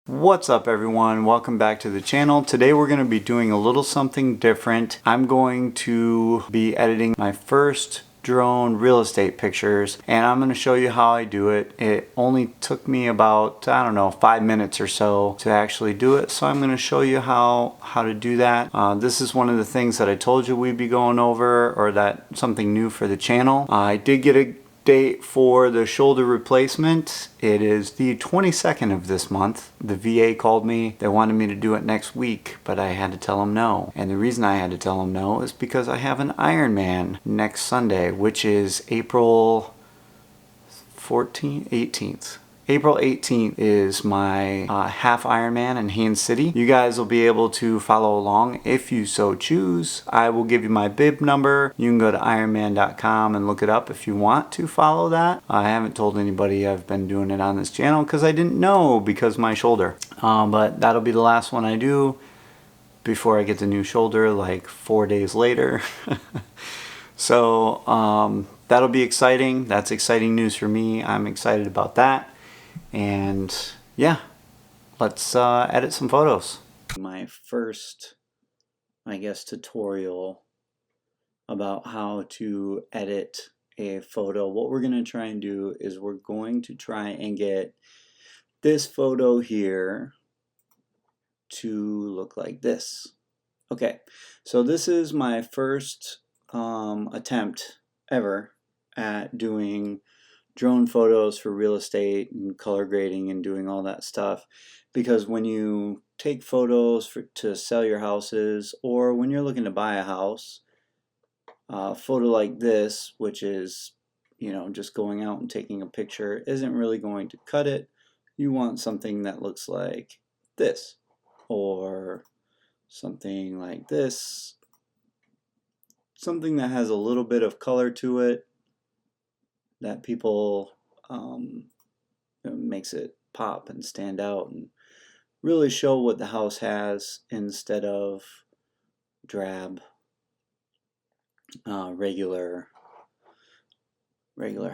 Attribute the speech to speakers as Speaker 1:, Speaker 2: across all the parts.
Speaker 1: What's up everyone? Welcome back to the channel. Today we're going to be doing a little something different. I'm going to be editing my first drone real estate pictures and I'm going to show you how I do it. It only took me about, I don't know, 5 minutes or so to actually do it. So I'm going to show you how to do that. This is one of the things that I told you we'd be going over, or that something new for the channel. I did get a date for the shoulder replacement. It is the 22nd of this month. The VA called me. They wanted me to do it next week, but I had to tell them no. And the reason I had to tell them no is because I have an Ironman next Sunday, which is April 14th, 18th. April 18th is my half Ironman in Haines City. You guys will be able to follow along if you so choose. I will give you my bib number. You can go to ironman.com and look it up if you want to follow that. I haven't told anybody I've been doing it on this channel because I didn't know because of my shoulder. But that'll be the last one I do before I get the new shoulder, like 4 days later. So that'll be exciting. That's exciting news for me. I'm excited about that. And yeah, let's edit some photos. My first, I guess, tutorial about how to edit a photo. What we're going to try and do is we're going to try and get this photo here to look like this. Okay, so this is my first attempt ever at doing drone photos for real estate and color grading and doing all that stuff, because when you take photos to sell your houses, or when you're looking to buy a house, a photo like this, which is, you know, just going out and taking a picture, isn't really going to cut it. You want something that looks like this, or something like this, something that has a little bit of color to it, that people makes it pop and stand out and really show what the house has, instead of drab regular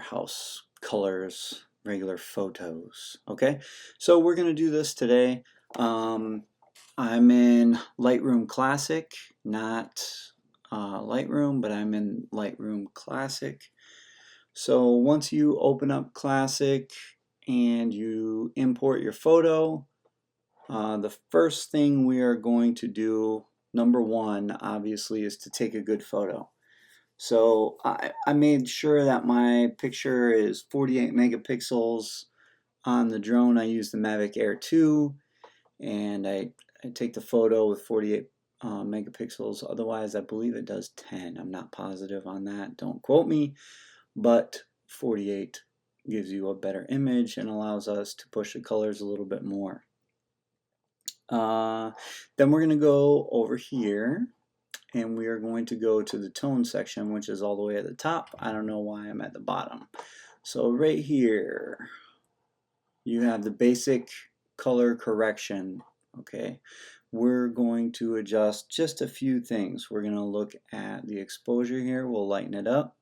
Speaker 1: house colors, regular photos. Okay, so we're gonna do this today. I'm in Lightroom Classic, not Lightroom, but I'm in Lightroom Classic. So once you open up Classic and you import your photo, the first thing we are going to do, number one, obviously, is to take a good photo. So I made sure that my picture is 48 megapixels. On the drone, I use the Mavic Air 2, and I take the photo with 48 megapixels. Otherwise, I believe it does 10. I'm not positive on that. Don't quote me. But 48 gives you a better image and allows us to push the colors a little bit more. Then we're going to go over here and we are going to go to the tone section, which is all the way at the top. I don't know why I'm at the bottom. So right here you have the basic color correction. Okay, we're going to adjust just a few things. We're going to look at the exposure here. We'll lighten it up.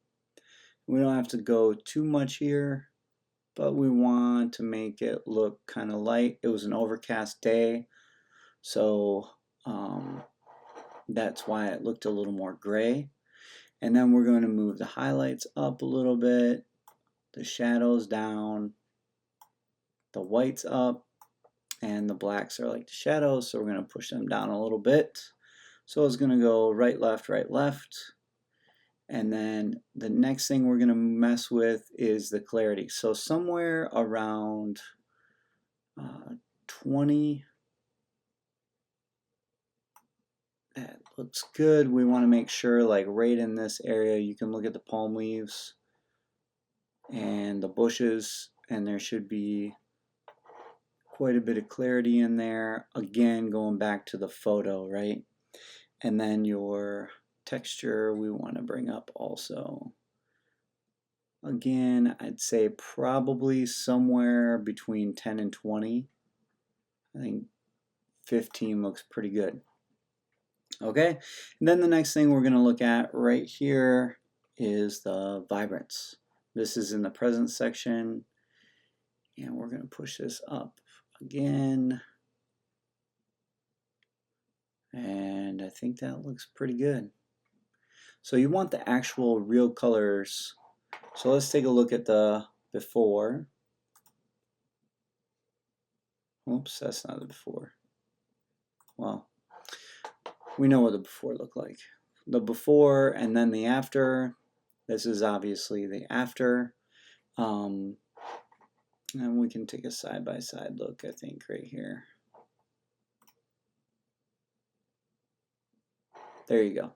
Speaker 1: We don't have to go too much here, but we want to make it look kind of light. It was an overcast day, so that's why it looked a little more gray. And then we're going to move the highlights up a little bit, the shadows down, the whites up, and the blacks are like the shadows, so we're going to push them down a little bit. So it's going to go right, left, right, left. And then the next thing we're going to mess with is the clarity. So somewhere around 20, that looks good. We want to make sure, like right in this area, you can look at the palm leaves and the bushes, and there should be quite a bit of clarity in there. Again, going back to the photo, right? And then your texture we want to bring up also. Again, I'd say probably somewhere between 10 and 20. I think 15 looks pretty good. Okay, and then the next thing we're going to look at right here is the Vibrance. This is in the present section, and we're going to push this up again. And I think that looks pretty good. So you want the actual real colors. So let's take a look at the before. Oops, that's not the before. Well, we know what the before looked like. The before and then the after. This is obviously the after. And we can take a side-by-side look, I think, right here. There you go.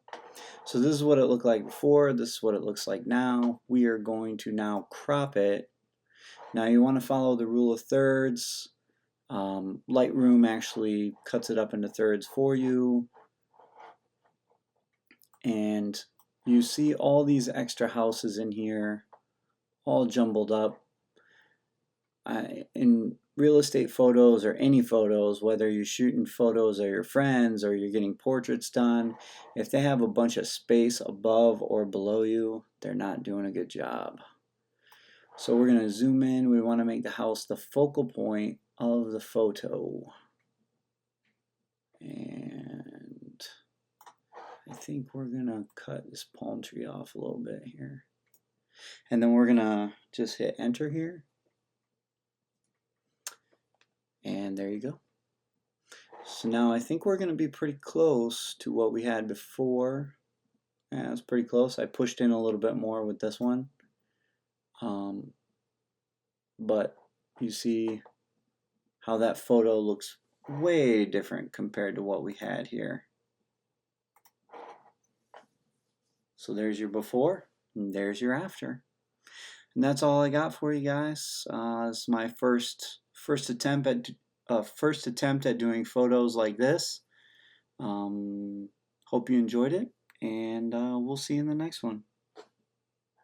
Speaker 1: So this is what it looked like before. This is what it looks like now. We are going to now crop it. Now you want to follow the rule of thirds. Lightroom actually cuts it up into thirds for you. And you see all these extra houses in here, all jumbled up. In real estate photos or any photos, whether you're shooting photos of your friends or you're getting portraits done, if they have a bunch of space above or below you, they're not doing a good job. So we're going to zoom in. We want to make the house the focal point of the photo. And I think we're going to cut this palm tree off a little bit here. And then we're going to just hit enter here. And there you go. So now I think we're going to be pretty close to what we had before. Yeah, it's pretty close. I pushed in a little bit more with this one. But you see how that photo looks way different compared to what we had here. So there's your before, and there's your after. And that's all I got for you guys. It's my first attempt at doing photos like this. Hope you enjoyed it, and we'll see you in the next one.